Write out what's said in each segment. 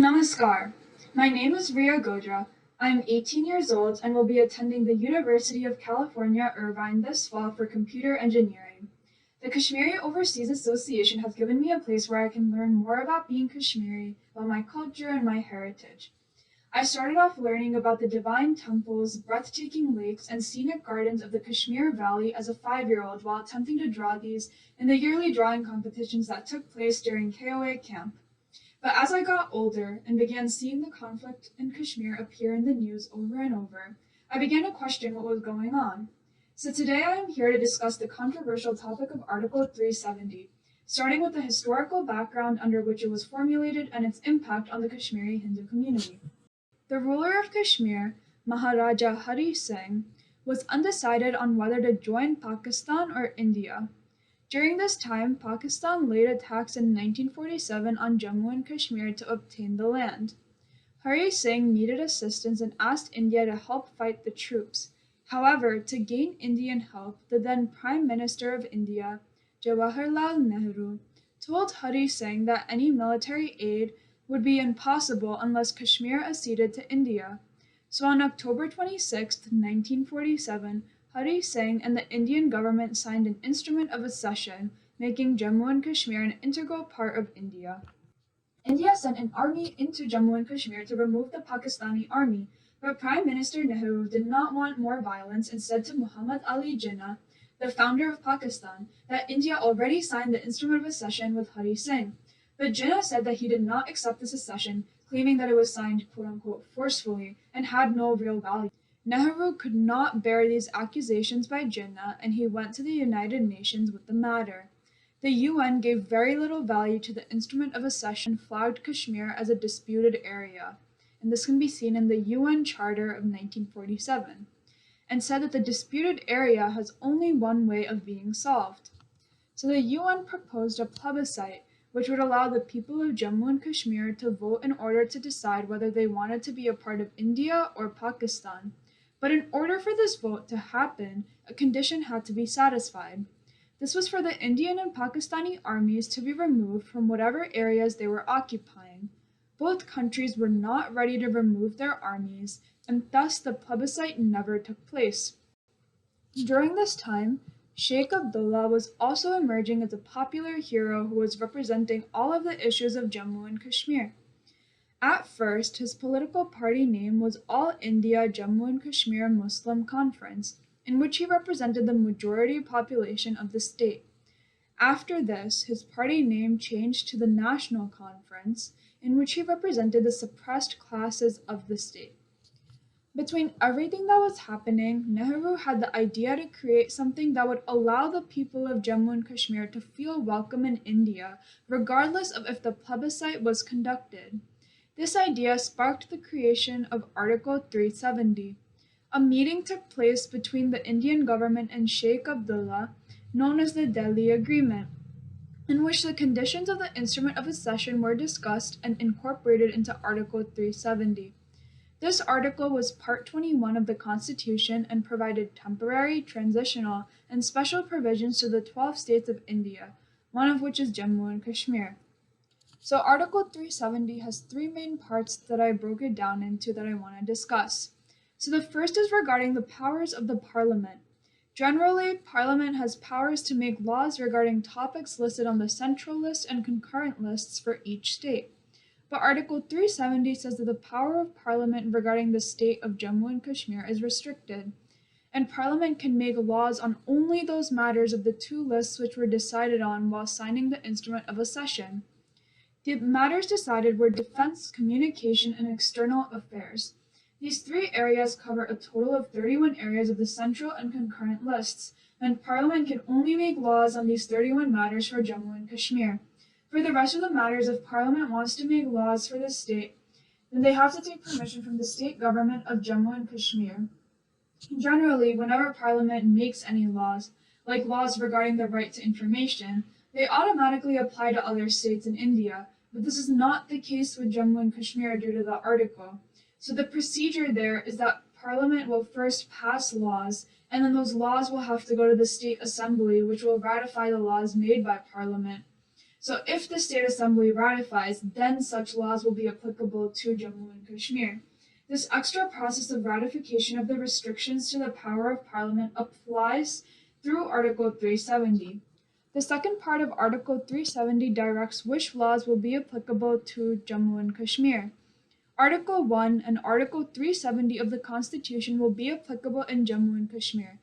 Namaskar. My name is Riya Goja. I am 18 years old and will be attending the University of California, Irvine this fall for computer engineering. The Kashmiri Overseas Association has given me a place where I can learn more about being Kashmiri, about my culture and my heritage. I started off learning about the divine temples, breathtaking lakes, and scenic gardens of the Kashmir Valley as a 5-year-old while attempting to draw these in the yearly drawing competitions that took place during KOA camp. But as I got older and began seeing the conflict in Kashmir appear in the news over and over, I began to question what was going on. So today I am here to discuss the controversial topic of Article 370, starting with the historical background under which it was formulated and its impact on the Kashmiri Hindu community. The ruler of Kashmir, Maharaja Hari Singh, was undecided on whether to join Pakistan or India. During this time, Pakistan laid a tax in 1947 on Jammu and Kashmir to obtain the land. Hari Singh needed assistance and asked India to help fight the troops. However, to gain Indian help, the then Prime Minister of India, Jawaharlal Nehru, told Hari Singh that any military aid would be impossible unless Kashmir acceded to India. So on October 26, 1947, Hari Singh and the Indian government signed an instrument of accession, making Jammu and Kashmir an integral part of India. India sent an army into Jammu and Kashmir to remove the Pakistani army, but Prime Minister Nehru did not want more violence and said to Muhammad Ali Jinnah, the founder of Pakistan, that India already signed the instrument of accession with Hari Singh. But Jinnah said that he did not accept the secession, claiming that it was signed quote-unquote forcefully and had no real value. Nehru could not bear these accusations by Jinnah, and he went to the United Nations with the matter. The UN gave very little value to the instrument of accession and flagged Kashmir as a disputed area, and this can be seen in the UN Charter of 1947, and said that the disputed area has only one way of being solved. So the UN proposed a plebiscite, which would allow the people of Jammu and Kashmir to vote in order to decide whether they wanted to be a part of India or Pakistan. But in order for this vote to happen, a condition had to be satisfied. This was for the Indian and Pakistani armies to be removed from whatever areas they were occupying. Both countries were not ready to remove their armies, and thus the plebiscite never took place. During this time, Sheikh Abdullah was also emerging as a popular hero who was representing all of the issues of Jammu and Kashmir. At first, his political party name was All India Jammu and Kashmir Muslim Conference, in which he represented the majority population of the state. After this, his party name changed to the National Conference, in which he represented the suppressed classes of the state. Between everything that was happening, Nehru had the idea to create something that would allow the people of Jammu and Kashmir to feel welcome in India, regardless of if the plebiscite was conducted. This idea sparked the creation of Article 370. A meeting took place between the Indian government and Sheikh Abdullah, known as the Delhi Agreement, in which the conditions of the instrument of accession were discussed and incorporated into Article 370. This article was Part 21 of the Constitution and provided temporary, transitional, and special provisions to the 12 states of India, one of which is Jammu and Kashmir. So Article 370 has three main parts that I broke it down into that I want to discuss. So the first is regarding the powers of the Parliament. Generally, Parliament has powers to make laws regarding topics listed on the central list and concurrent lists for each state. But Article 370 says that the power of Parliament regarding the state of Jammu and Kashmir is restricted, and Parliament can make laws on only those matters of the two lists which were decided on while signing the instrument of accession. The matters decided were defense, communication, and external affairs. These three areas cover a total of 31 areas of the central and concurrent lists, and Parliament can only make laws on these 31 matters for Jammu and Kashmir. For the rest of the matters, if Parliament wants to make laws for the state, then they have to take permission from the state government of Jammu and Kashmir. Generally, whenever Parliament makes any laws, like laws regarding the right to information, they automatically apply to other states in India, but this is not the case with Jammu and Kashmir due to the article. So the procedure there is that Parliament will first pass laws, and then those laws will have to go to the state assembly, which will ratify the laws made by Parliament. So if the state assembly ratifies, then such laws will be applicable to Jammu and Kashmir. This extra process of ratification of the restrictions to the power of parliament applies through Article 370. The second part of Article 370 directs which laws will be applicable to Jammu and Kashmir. Article 1 and Article 370 of the Constitution will be applicable in Jammu and Kashmir.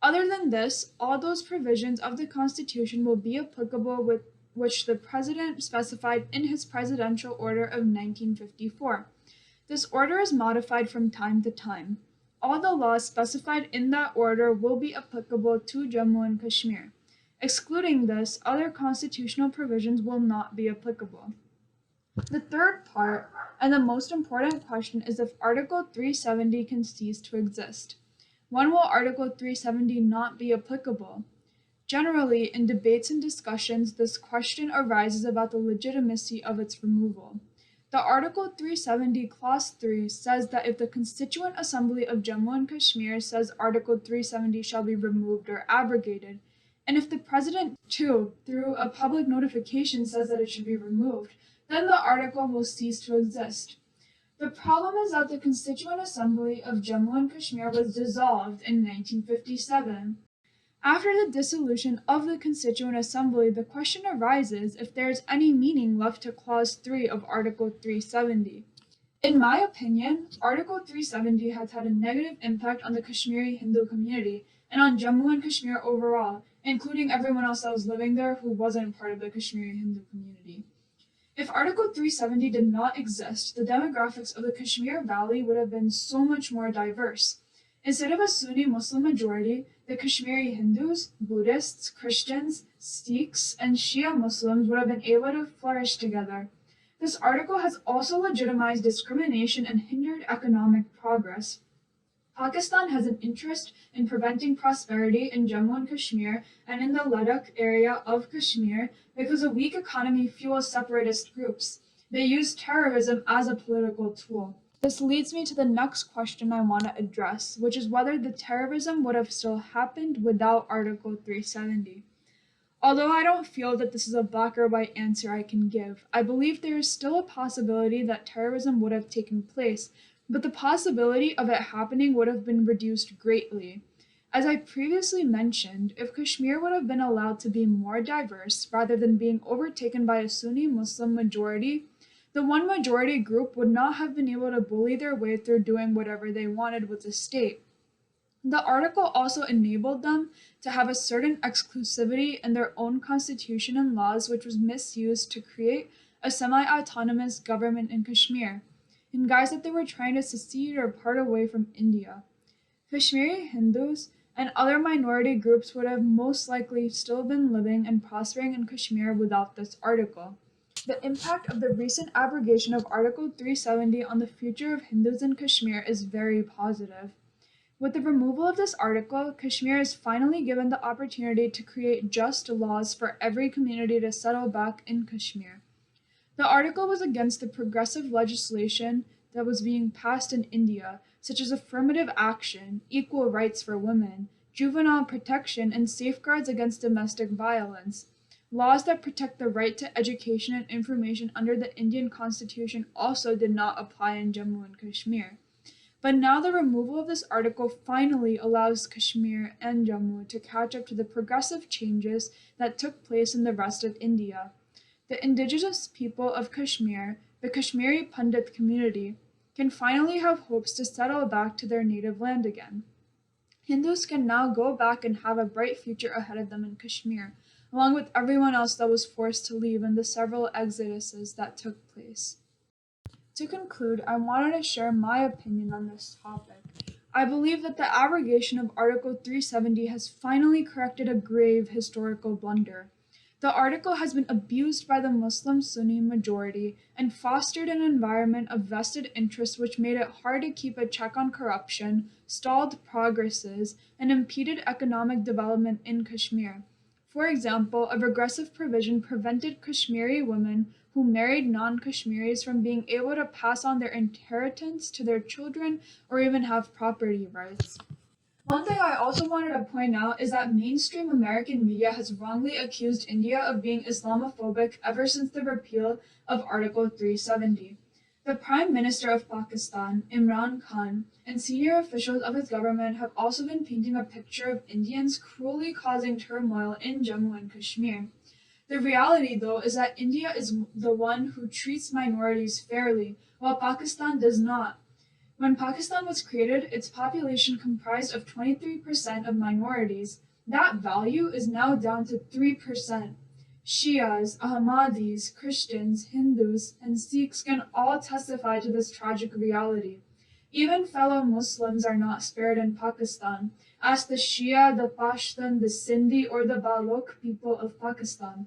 Other than this, all those provisions of the Constitution will be applicable with which the President specified in his Presidential Order of 1954. This order is modified from time to time. All the laws specified in that order will be applicable to Jammu and Kashmir. Excluding this, other constitutional provisions will not be applicable. The third part, and the most important question, is if Article 370 can cease to exist. When will Article 370 not be applicable? Generally, in debates and discussions, this question arises about the legitimacy of its removal. The Article 370 Clause 3 says that if the Constituent Assembly of Jammu and Kashmir says Article 370 shall be removed or abrogated, and if the President, too, through a public notification says that it should be removed, then the article will cease to exist. The problem is that the Constituent Assembly of Jammu and Kashmir was dissolved in 1957. After the dissolution of the Constituent Assembly, the question arises if there is any meaning left to Clause 3 of Article 370. In my opinion, Article 370 has had a negative impact on the Kashmiri Hindu community and on Jammu and Kashmir overall, including everyone else that was living there who wasn't part of the Kashmiri Hindu community. If Article 370 did not exist, the demographics of the Kashmir Valley would have been so much more diverse. Instead of a Sunni Muslim majority, the Kashmiri Hindus, Buddhists, Christians, Sikhs, and Shia Muslims would have been able to flourish together. This article has also legitimized discrimination and hindered economic progress. Pakistan has an interest in preventing prosperity in Jammu and Kashmir and in the Ladakh area of Kashmir because a weak economy fuels separatist groups. They use terrorism as a political tool. This leads me to the next question I want to address, which is whether the terrorism would have still happened without Article 370. Although I don't feel that this is a black or white answer I can give, I believe there is still a possibility that terrorism would have taken place, but the possibility of it happening would have been reduced greatly. As I previously mentioned, if Kashmir would have been allowed to be more diverse rather than being overtaken by a Sunni Muslim majority, the one majority group would not have been able to bully their way through doing whatever they wanted with the state. The article also enabled them to have a certain exclusivity in their own constitution and laws, which was misused to create a semi-autonomous government in Kashmir, in guise that they were trying to secede or part away from India. Kashmiri Hindus and other minority groups would have most likely still been living and prospering in Kashmir without this article. The impact of the recent abrogation of Article 370 on the future of Hindus in Kashmir is very positive. With the removal of this article, Kashmir is finally given the opportunity to create just laws for every community to settle back in Kashmir. The article was against the progressive legislation that was being passed in India, such as affirmative action, equal rights for women, juvenile protection, and safeguards against domestic violence. Laws that protect the right to education and information under the Indian Constitution also did not apply in Jammu and Kashmir. But now the removal of this article finally allows Kashmir and Jammu to catch up to the progressive changes that took place in the rest of India. The indigenous people of Kashmir, the Kashmiri Pandit community, can finally have hopes to settle back to their native land again. Hindus can now go back and have a bright future ahead of them in Kashmir, along with everyone else that was forced to leave in the several exoduses that took place. To conclude, I wanted to share my opinion on this topic. I believe that the abrogation of Article 370 has finally corrected a grave historical blunder. The article has been abused by the Muslim Sunni majority and fostered an environment of vested interests which made it hard to keep a check on corruption, stalled progresses, and impeded economic development in Kashmir. For example, a regressive provision prevented Kashmiri women who married non-Kashmiris from being able to pass on their inheritance to their children or even have property rights. One thing I also wanted to point out is that mainstream American media has wrongly accused India of being Islamophobic ever since the repeal of Article 370. The Prime Minister of Pakistan, Imran Khan, and senior officials of his government have also been painting a picture of Indians cruelly causing turmoil in Jammu and Kashmir. The reality, though, is that India is the one who treats minorities fairly, while Pakistan does not. When Pakistan was created, its population comprised of 23% of minorities. That value is now down to 3%. Shias, Ahmadis, Christians, Hindus, and Sikhs can all testify to this tragic reality. Even fellow Muslims are not spared in Pakistan. Ask the Shia, the Pashtun, the Sindhi, or the Baloch people of Pakistan.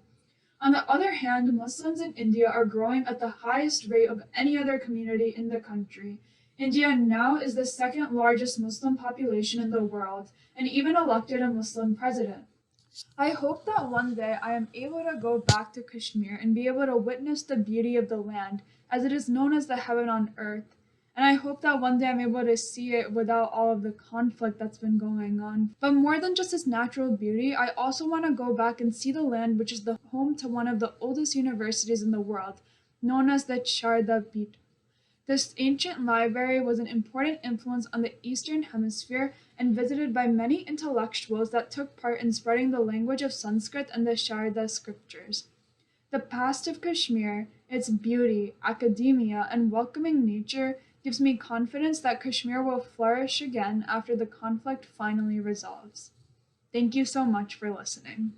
On the other hand, Muslims in India are growing at the highest rate of any other community in the country. India now is the second largest Muslim population in the world and even elected a Muslim president. I hope that one day I am able to go back to Kashmir and be able to witness the beauty of the land, as it is known as the heaven on earth. And I hope that one day I'm able to see it without all of the conflict that's been going on. But more than just its natural beauty, I also want to go back and see the land which is the home to one of the oldest universities in the world, known as the Sharda Peeth. This ancient library was an important influence on the Eastern Hemisphere and visited by many intellectuals that took part in spreading the language of Sanskrit and the Sharda scriptures. The past of Kashmir, its beauty, academia, and welcoming nature gives me confidence that Kashmir will flourish again after the conflict finally resolves. Thank you so much for listening.